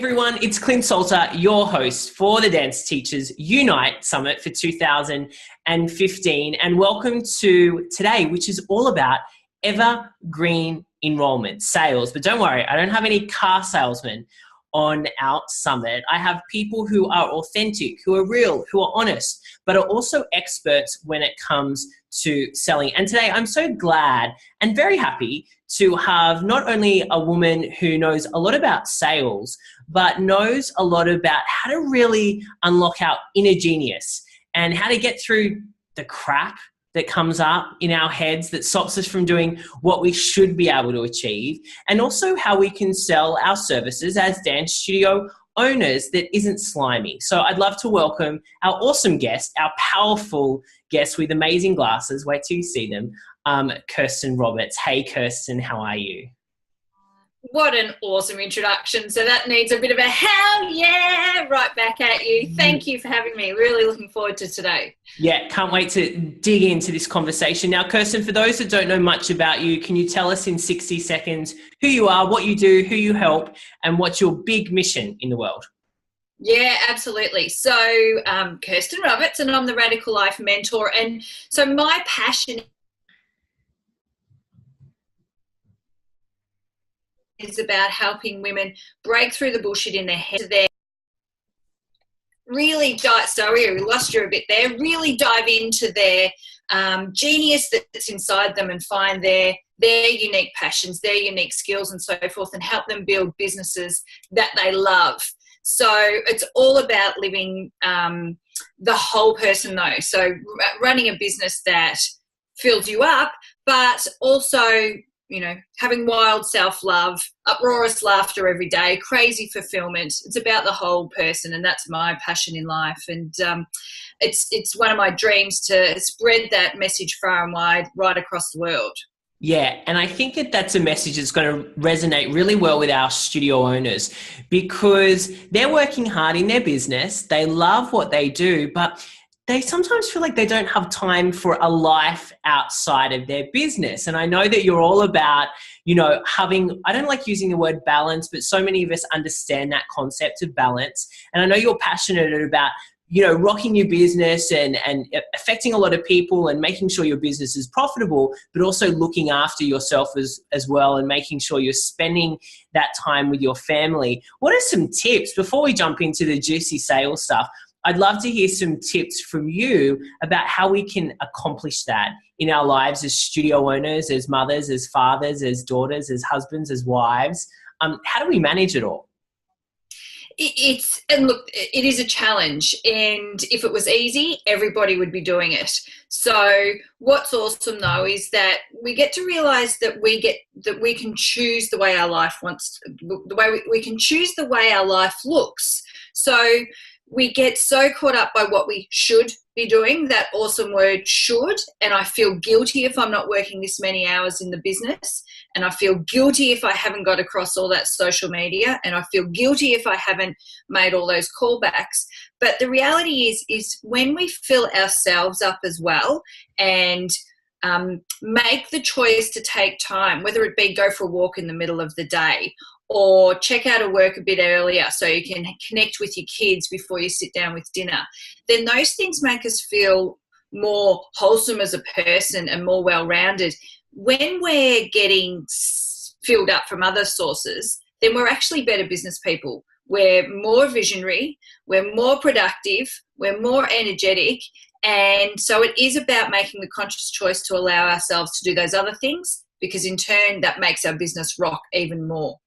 everyone, it's Clint Salter, your host for the Dance Teachers Unite Summit for 2015, and welcome to today, which is all about Evergreen Enrollments, sales. But don't worry, I don't have any car salesmen on our summit. I have people who are authentic, who are real, who are honest, but are also experts when it comes to selling. And today I'm so glad and very happy to have not only a woman who knows a lot about sales, but knows a lot about how to really unlock our inner genius and how to get through the crap that comes up in our heads that stops us from doing what we should be able to achieve, and also how we can sell our services as dance studio owners that isn't slimy. So I'd love to welcome our awesome guest, our powerful guest with amazing glasses. Wait till you see them. Kirsten Roberts. Hey, Kirsten, how are you? What an awesome introduction. So that needs a bit of a hell yeah right back at you. Thank you for having me. Really looking forward to today. Yeah, can't wait to dig into this conversation. Now, Kirsten, for those that don't know much about you, can you tell us in 60 seconds who you are, what you do, who you help, and what's your big mission in the world? Yeah, absolutely. So Kirsten Roberts, and I'm the Radical Life Mentor. And so my passion is about helping women break through the bullshit in their head. Really dive into their genius that's inside them and find their unique passions, their unique skills and so forth, and help them build businesses that they love. So it's all about living the whole person though. So running a business that fills you up, but also, you know, having wild self-love, uproarious laughter every day, crazy fulfillment. It's about the whole person, and that's my passion in life. And it's one of my dreams to spread that message far and wide right across the world. Yeah, and I think that that's a message that's going to resonate really well with our studio owners, because they're working hard in their business. They love what they do, but they sometimes feel like they don't have time for a life outside of their business. And I know that you're all about, you know, having, I don't like using the word balance, but so many of us understand that concept of balance. And I know you're passionate about, you know, rocking your business and affecting a lot of people and making sure your business is profitable, but also looking after yourself as well and making sure you're spending that time with your family. What are some tips before we jump into the juicy sales stuff? I'd love to hear some tips from you about how we can accomplish that in our lives as studio owners, as mothers, as fathers, as daughters, as husbands, as wives. How do we manage it all? It is a challenge, and if it was easy, everybody would be doing it. So what's awesome though is that we get to realize that we can choose the way our life we can choose the way our life looks. So we get so caught up by what we should be doing, that awesome word should, and I feel guilty if I'm not working this many hours in the business, and I feel guilty if I haven't got across all that social media, and I feel guilty if I haven't made all those callbacks. But the reality is when we fill ourselves up as well and make the choice to take time, whether it be go for a walk in the middle of the day or check out of work a bit earlier so you can connect with your kids before you sit down with dinner, then those things make us feel more wholesome as a person and more well-rounded. When we're getting filled up from other sources, then we're actually better business people. We're more visionary, we're more productive, we're more energetic, and so it is about making the conscious choice to allow ourselves to do those other things, because in turn that makes our business rock even more.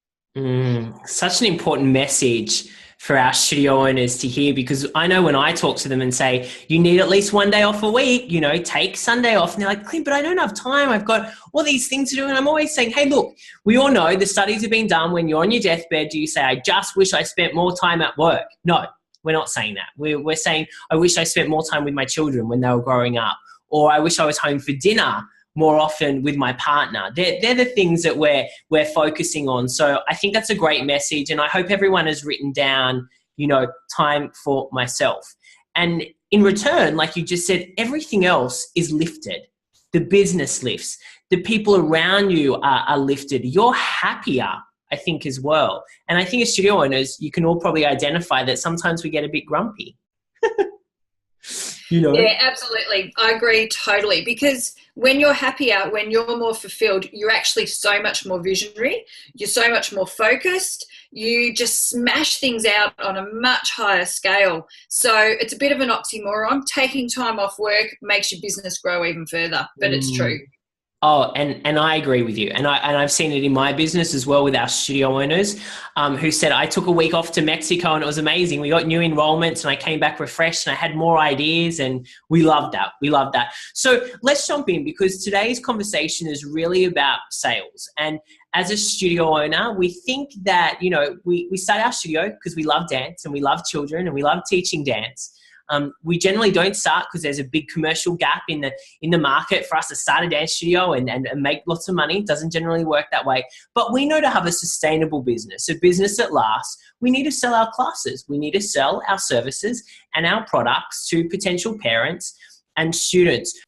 Such an important message for our studio owners to hear, because I know when I talk to them and say, you need at least one day off a week, you know, take Sunday off. And they're like, Clint, but I don't have time. I've got all these things to do. And I'm always saying, hey, look, we all know the studies have been done. When you're on your deathbed, do you say, I just wish I spent more time at work? No, we're not saying that. We're saying, I wish I spent more time with my children when they were growing up, or I wish I was home for dinner more often with my partner. They're the things that we're focusing on. So I think that's a great message. And I hope everyone has written down, you know, time for myself. And in return, like you just said, everything else is lifted. The business lifts. The people around you are lifted. You're happier I think, as well. And I think as studio owners, you can all probably identify that sometimes we get a bit grumpy. Yeah, absolutely. I agree totally. Because when you're happier, when you're more fulfilled, you're actually so much more visionary. You're so much more focused. You just smash things out on a much higher scale. So it's a bit of an oxymoron. Taking time off work makes your business grow even further, but it's true. Oh, and I agree with you. And I've seen it in my business as well with our studio owners who said, I took a week off to Mexico and it was amazing. We got new enrollments and I came back refreshed and I had more ideas, and we loved that. We loved that. So let's jump in, because today's conversation is really about sales. And as a studio owner, we think that, we start our studio because we love dance and we love children and we love teaching dance. We generally don't start because there's a big commercial gap in the market for us to start a dance studio and make lots of money. It doesn't generally work that way. But we know to have a sustainable business, a business that lasts, we need to sell our classes. We need to sell our services and our products to potential parents and students.